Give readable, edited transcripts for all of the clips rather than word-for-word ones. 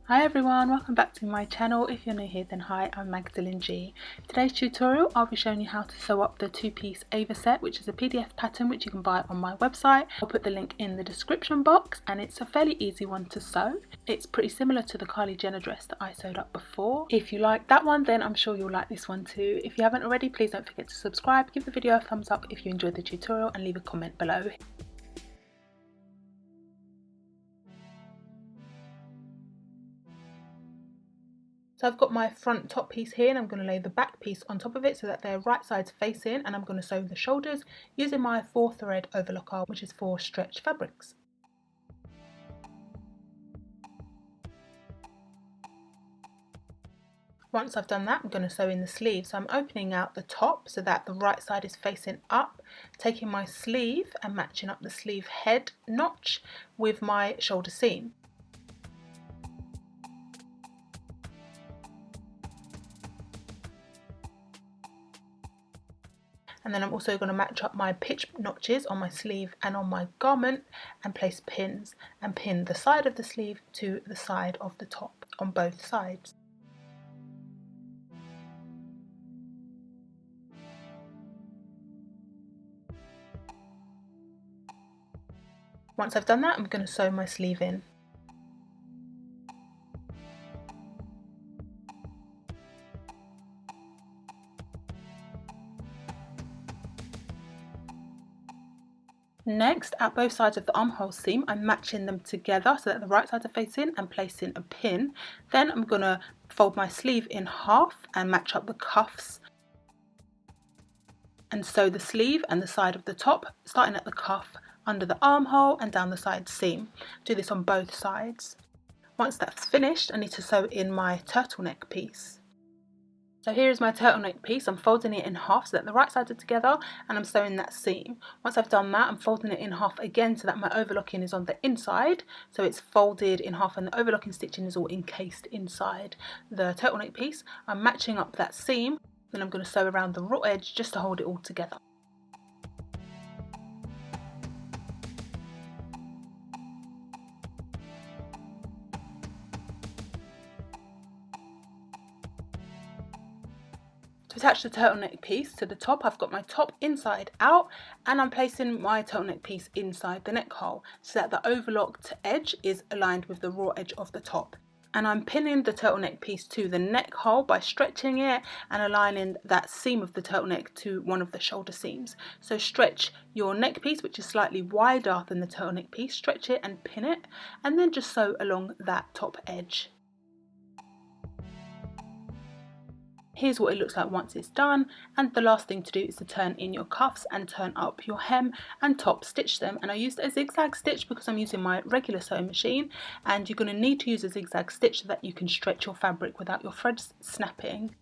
Hi everyone, welcome back to my channel. If you're new here, then hi, I'm MagdelineG. Today's tutorial I'll be showing you how to sew up the two-piece AVA set, which is a PDF pattern which you can buy on my website. I'll put the link in the description box, and it's a fairly easy one to sew. It's pretty similar to the Kylie Jenner dress that I sewed up before. If you like that one, then I'm sure you'll like this one too. If you haven't already, please don't forget to subscribe, give the video a thumbs up if you enjoyed the tutorial, and leave a comment below. So I've got my front top piece here, and I'm going to lay the back piece on top of it so that they're right sides facing, and I'm going to sew the shoulders using my 4-thread overlocker, which is for stretch fabrics. Once I've done that, I'm going to sew in the sleeve. So I'm opening out the top so that the right side is facing up, taking my sleeve and matching up the sleeve head notch with my shoulder seam. And then I'm also going to match up my pitch notches on my sleeve and on my garment and place pins and pin the side of the sleeve to the side of the top on both sides. Once I've done that, I'm going to sew my sleeve in. Next, at both sides of the armhole seam, I'm matching them together so that the right sides are facing and placing a pin. Then I'm going to fold my sleeve in half and match up the cuffs and sew the sleeve and the side of the top, starting at the cuff, under the armhole and down the side seam. Do this on both sides. Once that's finished, I need to sew in my turtleneck piece. So here is my turtleneck piece. I'm folding it in half so that the right sides are together, and I'm sewing that seam. Once I've done that, I'm folding it in half again so that my overlocking is on the inside. So it's folded in half and the overlocking stitching is all encased inside the turtleneck piece. I'm matching up that seam, then I'm going to sew around the raw edge just to hold it all together. To attach the turtleneck piece to the top, I've got my top inside out, and I'm placing my turtleneck piece inside the neck hole so that the overlocked edge is aligned with the raw edge of the top. And I'm pinning the turtleneck piece to the neck hole by stretching it and aligning that seam of the turtleneck to one of the shoulder seams. So stretch your neck piece, which is slightly wider than the turtleneck piece, stretch it and pin it, and then just sew along that top edge. Here's what it looks like once it's done, and the last thing to do is to turn in your cuffs and turn up your hem and top stitch them. And I used a zigzag stitch because I'm using my regular sewing machine, and you're going to need to use a zigzag stitch so that you can stretch your fabric without your threads snapping.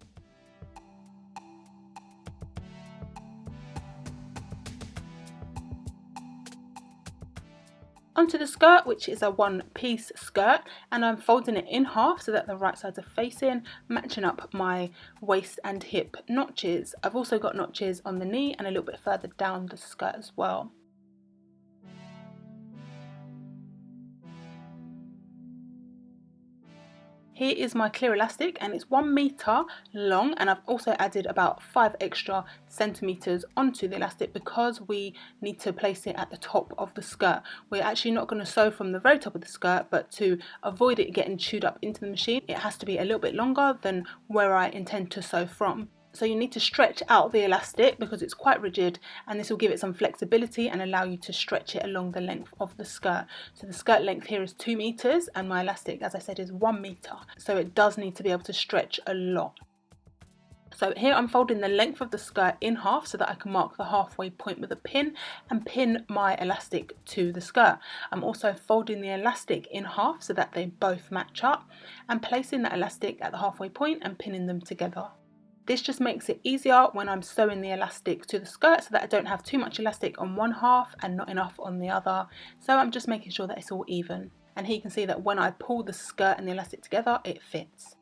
Onto the skirt, which is a one-piece skirt, and I'm folding it in half so that the right sides are facing, matching up my waist and hip notches. I've also got notches on the knee and a little bit further down the skirt as well. Here is my clear elastic, and it's 1 meter long, and I've also added about 5 extra centimeters onto the elastic because we need to place it at the top of the skirt. We're actually not going to sew from the very top of the skirt, but to avoid it getting chewed up into the machine, it has to be a little bit longer than where I intend to sew from. So you need to stretch out the elastic because it's quite rigid, and this will give it some flexibility and allow you to stretch it along the length of the skirt. So the skirt length here is 2 meters and my elastic, as I said, is 1 meter. So it does need to be able to stretch a lot. So here I'm folding the length of the skirt in half so that I can mark the halfway point with a pin and pin my elastic to the skirt. I'm also folding the elastic in half so that they both match up, and placing that elastic at the halfway point and pinning them together. This just makes it easier when I'm sewing the elastic to the skirt so that I don't have too much elastic on one half and not enough on the other. So I'm just making sure that it's all even. And here you can see that when I pull the skirt and the elastic together, it fits.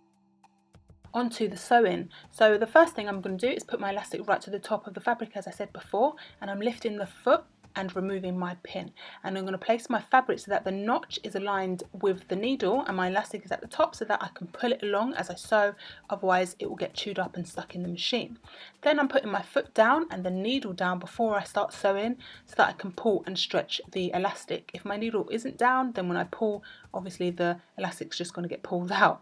Onto the sewing. So the first thing I'm going to do is put my elastic right to the top of the fabric, as I said before, and I'm lifting the foot and removing my pin. And I'm going to place my fabric so that the notch is aligned with the needle and my elastic is at the top so that I can pull it along as I sew, otherwise it will get chewed up and stuck in the machine. Then I'm putting my foot down and the needle down before I start sewing so that I can pull and stretch the elastic. If my needle isn't down, then when I pull, obviously the elastic's just going to get pulled out.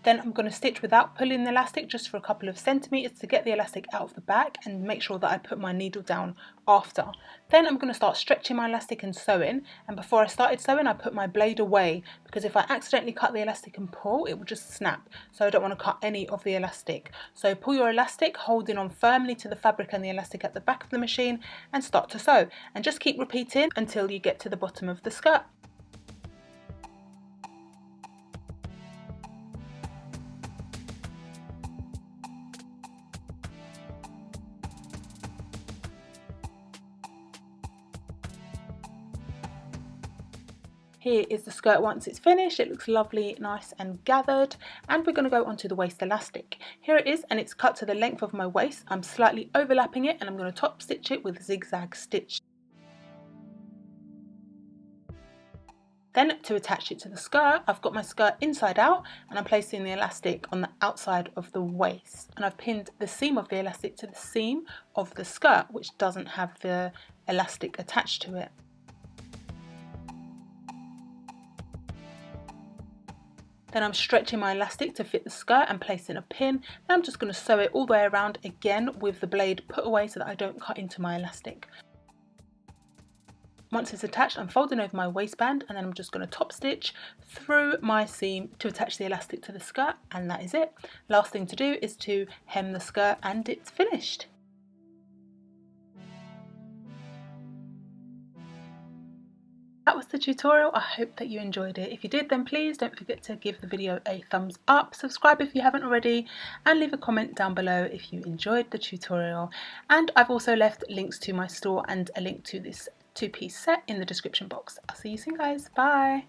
Then I'm going to stitch without pulling the elastic just for a couple of centimetres to get the elastic out of the back and make sure that I put my needle down after. Then I'm going to start stretching my elastic and sewing, and before I started sewing I put my blade away because if I accidentally cut the elastic and pull, it will just snap, so I don't want to cut any of the elastic. So pull your elastic, holding on firmly to the fabric and the elastic at the back of the machine, and start to sew, and just keep repeating until you get to the bottom of the skirt. Here is the skirt once it's finished. It looks lovely, nice and gathered. And we're going to go onto the waist elastic. Here it is, and it's cut to the length of my waist. I'm slightly overlapping it and I'm going to top stitch it with a zigzag stitch. Then to attach it to the skirt, I've got my skirt inside out and I'm placing the elastic on the outside of the waist. And I've pinned the seam of the elastic to the seam of the skirt, which doesn't have the elastic attached to it. Then I'm stretching my elastic to fit the skirt and placing a pin. Then I'm just going to sew it all the way around again with the blade put away so that I don't cut into my elastic. Once it's attached, I'm folding over my waistband and then I'm just going to top stitch through my seam to attach the elastic to the skirt, and that is it. Last thing to do is to hem the skirt and it's finished. That was the tutorial. I hope that you enjoyed it. If you did, then please don't forget to give the video a thumbs up, subscribe if you haven't already, and leave a comment down below if you enjoyed the tutorial. And I've also left links to my store and a link to this two-piece set in the description box. I'll see you soon, guys. Bye.